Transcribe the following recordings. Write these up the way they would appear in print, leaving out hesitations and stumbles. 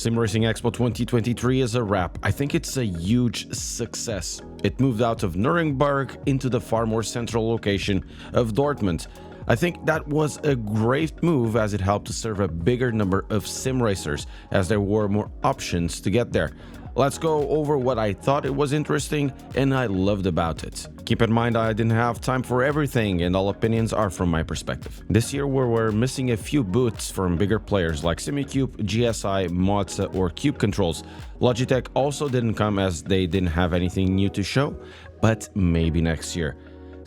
Sim Racing Expo 2023 is a wrap. I think it's a huge success. It moved out of Nuremberg into the far more central location of Dortmund. I think that was a great move as it helped to serve a bigger number of sim racers, as there were more options to get there. Let's go over what I thought it was interesting and I loved about it. Keep in mind I didn't have time for everything and all opinions are from my perspective. This year we were missing a few booths from bigger players like SimiCube, GSI, Mozza or Cube Controls. Logitech also didn't come as they didn't have anything new to show, but maybe next year.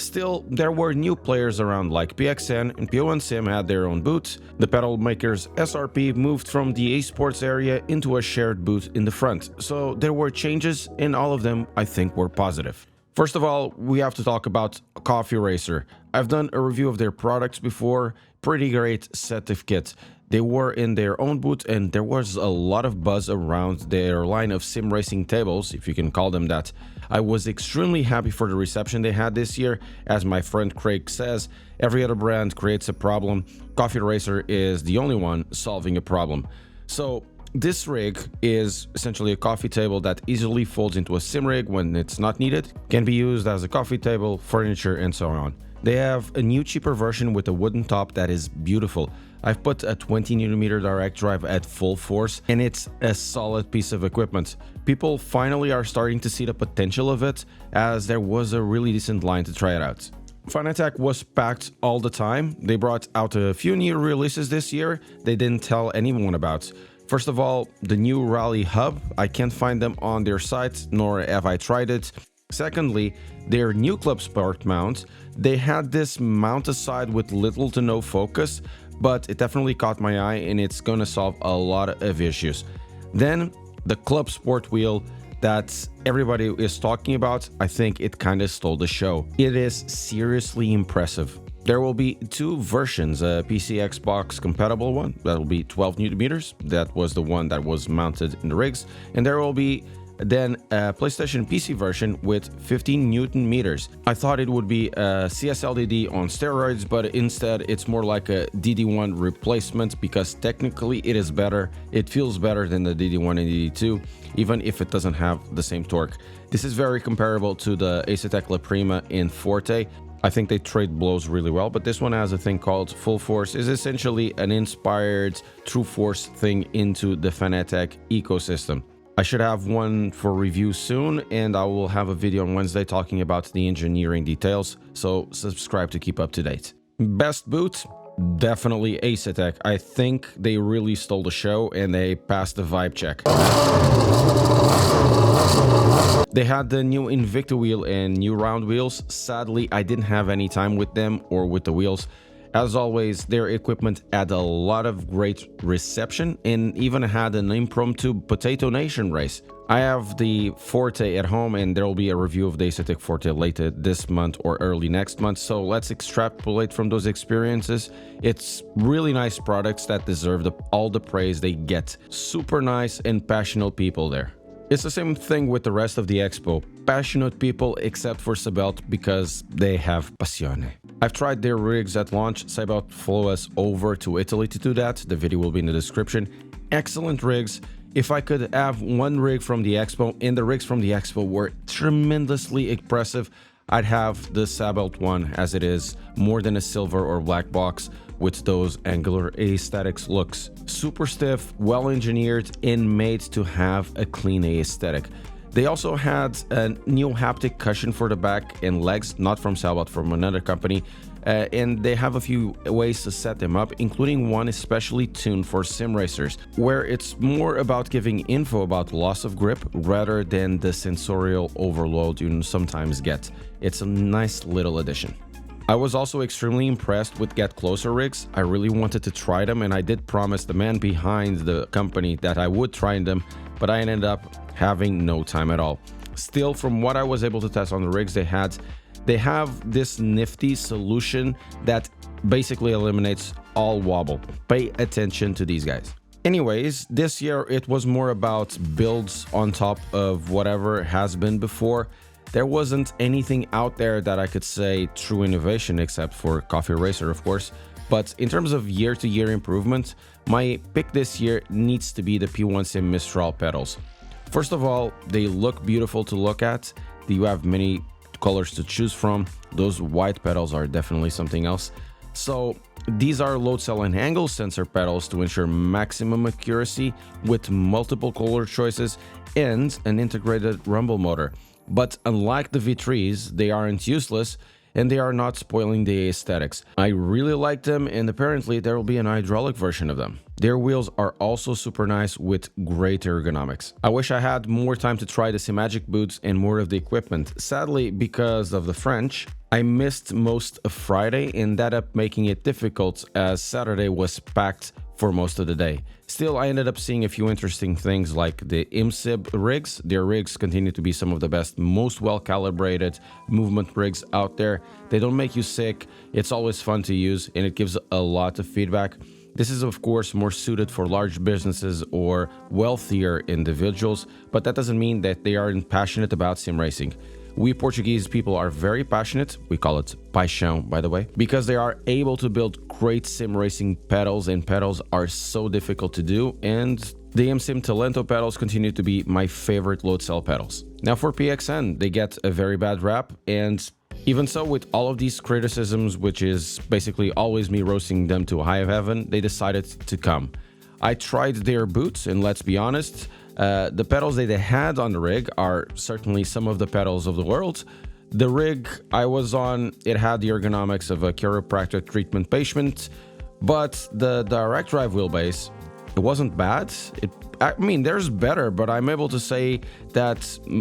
Still, there were new players around like PXN and PO1 Sim had their own booths. The pedal makers SRP moved from the esports area into a shared booth in the front, so there were changes and all of them I think were positive. First of all, we have to talk about Coffee Racer. I've done a review of their products before, pretty great set of kits. They were in their own booth and there was a lot of buzz around their line of sim racing tables, if you can call them that. I was extremely happy for the reception they had this year. As my friend Craig says, every other brand creates a problem. Coffee Racer is the only one solving a problem. So this rig is essentially a coffee table that easily folds into a sim rig when it's not needed, can be used as a coffee table, furniture and so on. They have a new cheaper version with a wooden top that is beautiful. I've put a 20mm direct drive at full force and it's a solid piece of equipment. People finally are starting to see the potential of it as there was a really decent line to try it out. Fanatec was packed all the time. They brought out a few new releases this year they didn't tell anyone about. First of all, the new Rally Hub. I can't find them on their site, nor have I tried it. Secondly, their new Club Sport mount. They had this mount aside with little to no focus, but it definitely caught my eye and it's gonna solve a lot of issues. Then the Club Sport wheel that everybody is talking about, I think it kind of stole the show. It is seriously impressive. There will be two versions, a PC Xbox compatible one that will be 12 Newton meters. That was the one that was mounted in the rigs, and there will be then a PlayStation PC version with 15 Newton meters. I thought it would be a CSLDD on steroids, but instead it's more like a DD1 replacement because technically it is better. It feels better than the DD1 and DD2, even if it doesn't have the same torque. This is very comparable to the Asetek La Prima in Forte. I think they trade blows really well, but this one has a thing called Full Force. Is essentially an inspired True Force thing into the Fanatec ecosystem. I should have one for review soon, and I will have a video on Wednesday talking about the engineering details, so subscribe to keep up to date. Best boot? Definitely Asetek. I think they really stole the show and they passed the vibe check. They had the new Invicta wheel and new round wheels. Sadly, I didn't have any time with them or with the wheels. As always, their equipment had a lot of great reception and even had an impromptu Potato Nation race. I have the Forte at home and there will be a review of the Asetek Forte later this month or early next month, so let's extrapolate from those experiences. It's really nice products that deserve all the praise they get. Super nice and passionate people there. It's the same thing with the rest of the expo. Passionate people except for Sabelt because they have passione. I've tried their rigs at launch. Sabelt flew us over to Italy to do that. The video will be in the description. Excellent rigs. If I could have one rig from the expo, and the rigs from the expo were tremendously impressive, I'd have the Sabelt one as it is, more than a silver or black box with those angular aesthetics looks. Super stiff, well engineered, and made to have a clean aesthetic. They also had a new haptic cushion for the back and legs, not from Sabelt, from another company, and they have a few ways to set them up, including one especially tuned for sim racers, where it's more about giving info about loss of grip rather than the sensorial overload you sometimes get. It's a nice little addition. I was also extremely impressed with Get Closer rigs. I really wanted to try them, and I did promise the man behind the company that I would try them, but I ended up having no time at all. Still, from what I was able to test on the rigs they have this nifty solution that basically eliminates all wobble. Pay attention to these guys. Anyways, this year it was more about builds on top of whatever has been before. There wasn't anything out there that I could say true innovation, except for Coffee Racer, of course. But in terms of year-to-year improvement, my pick this year needs to be the P1 Sim Mistral pedals. First of all, they look beautiful to look at. You have many colors to choose from. Those white pedals are definitely something else. So these are load cell and angle sensor pedals to ensure maximum accuracy with multiple color choices and an integrated rumble motor. But unlike the V3s, they aren't useless and they are not spoiling the aesthetics. I really like them, and apparently there will be an hydraulic version of them. Their wheels are also super nice with great ergonomics. I wish I had more time to try the Simagic boots and more of the equipment. Sadly, because of the French, I missed most of Friday, and that up making it difficult as Saturday was packed for most of the day. Still, I ended up seeing a few interesting things like the IMSIB rigs. Their rigs continue to be some of the best, most well-calibrated movement rigs out there. They don't make you sick, it's always fun to use, and it gives a lot of feedback. This is, of course, more suited for large businesses or wealthier individuals, but that doesn't mean that they aren't passionate about sim racing. We Portuguese people are very passionate, we call it paixão, by the way, because they are able to build great sim racing pedals, and pedals are so difficult to do, and the MSim Talento pedals continue to be my favorite load cell pedals. Now for PXN, they get a very bad rap, and even so, with all of these criticisms, which is basically always me roasting them to high heaven, they decided to come. I tried their boots, and let's be honest, the pedals that they had on the rig are certainly some of the pedals of the world. The rig I was on, it had the ergonomics of a chiropractic treatment patient, but the direct drive wheelbase, it wasn't bad. I mean, there's better, but I'm able to say that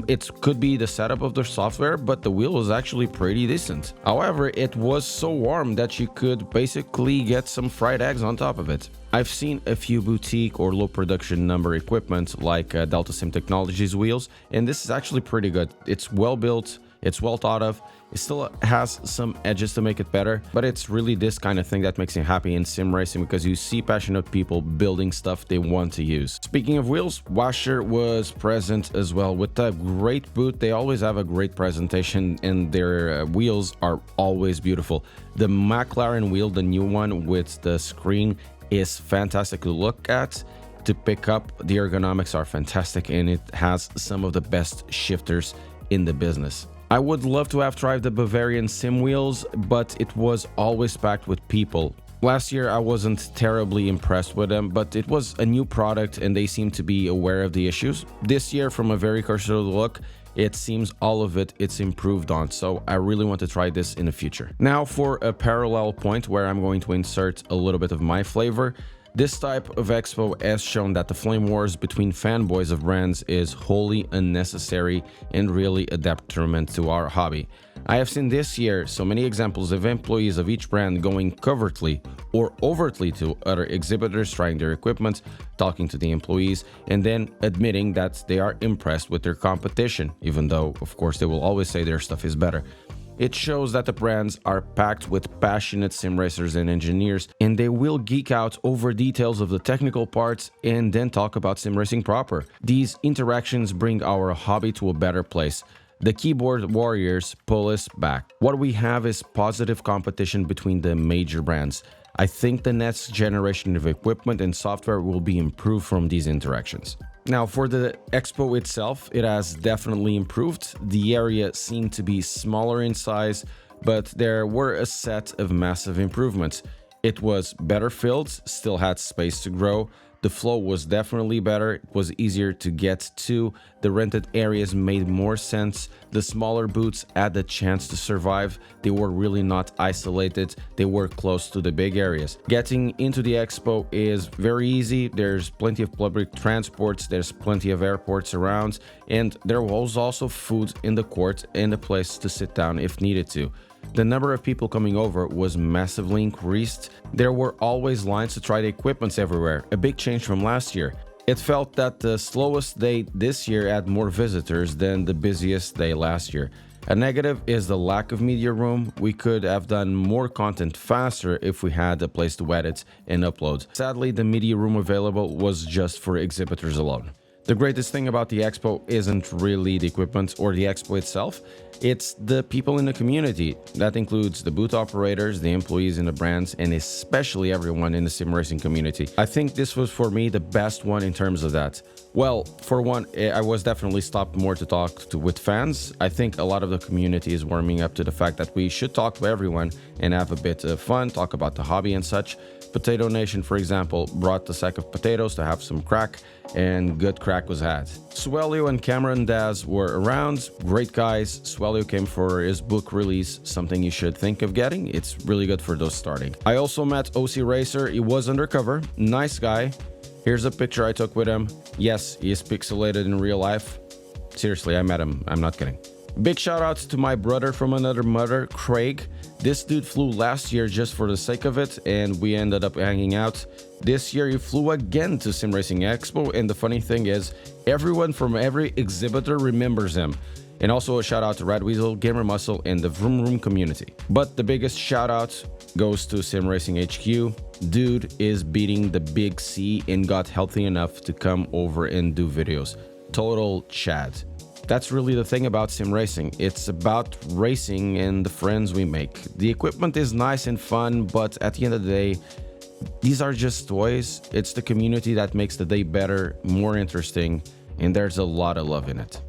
it could be the setup of the software, but the wheel was actually pretty decent. However, it was so warm that you could basically get some fried eggs on top of it. I've seen a few boutique or low production number equipment like Delta Sim Technologies wheels, and this is actually pretty good. It's well built, it's well thought of, it still has some edges to make it better, but it's really this kind of thing that makes me happy in sim racing, because you see passionate people building stuff they want to use. Speaking of wheels, Washer was present as well with a great boot. They always have a great presentation, and their wheels are always beautiful. The McLaren wheel, the new one with the screen, is fantastic to look at. To pick up, the ergonomics are fantastic, and it has some of the best shifters in the business. I would love to have tried the Bavarian sim wheels, but it was always packed with people. Last year I wasn't terribly impressed with them, but it was a new product and they seemed to be aware of the issues. This year, from a very cursory look, it seems all of it's improved on, so I really want to try this in the future. Now for a parallel point where I'm going to insert a little bit of my flavor. This type of expo has shown that the flame wars between fanboys of brands is wholly unnecessary and really a detriment to our hobby. I have seen this year so many examples of employees of each brand going covertly or overtly to other exhibitors, trying their equipment, talking to the employees, and then admitting that they are impressed with their competition, even though, of course, they will always say their stuff is better. It shows that the brands are packed with passionate sim racers and engineers, and they will geek out over details of the technical parts and then talk about sim racing proper. These interactions bring our hobby to a better place. The keyboard warriors pull us back. What we have is positive competition between the major brands. I think the next generation of equipment and software will be improved from these interactions. Now, for the expo itself, it has definitely improved. The area seemed to be smaller in size, but there were a set of massive improvements. It was better filled, still had space to grow. The flow was definitely better, it was easier to get to, the rented areas made more sense, the smaller booths had the chance to survive, they were really not isolated, they were close to the big areas. Getting into the expo is very easy, there's plenty of public transports, there's plenty of airports around, and there was also food in the court and a place to sit down if needed to. The number of people coming over was massively increased. There were always lines to try the equipments everywhere, a big change from last year. It felt that the slowest day this year had more visitors than the busiest day last year. A negative is the lack of media room. We could have done more content faster if we had a place to edit and upload. Sadly, the media room available was just for exhibitors alone. The greatest thing about the expo isn't really the equipment or the expo itself, it's the people in the community. That includes the booth operators, the employees in the brands, and especially everyone in the sim racing community. I think this was for me the best one in terms of that. Well, for one, I was definitely stopped more to talk with fans. I think a lot of the community is warming up to the fact that we should talk to everyone and have a bit of fun, talk about the hobby and such. Potato Nation, for example, brought a sack of potatoes to have some crack, and good crack was had. Swelio and Cameron Daz were around, great guys. Swelio came for his book release, something you should think of getting. It's really good for those starting. I also met OC Racer, he was undercover, nice guy. Here's a picture I took with him. Yes, he is pixelated in real life. Seriously, I met him, I'm not kidding. Big shout outs to my brother from another mother, Craig. This dude flew last year just for the sake of it, and we ended up hanging out. This year he flew again to Sim Racing Expo, and the funny thing is, everyone from every exhibitor remembers him. And also a shout out to Rad Weasel, Gamer Muscle, and the Vroom Room community. But the biggest shout out goes to Sim Racing HQ. Dude is beating the big C and got healthy enough to come over and do videos. Total Chad. That's really the thing about sim racing. It's about racing and the friends we make. The equipment is nice and fun, but at the end of the day, these are just toys. It's the community that makes the day better, more interesting, and there's a lot of love in it.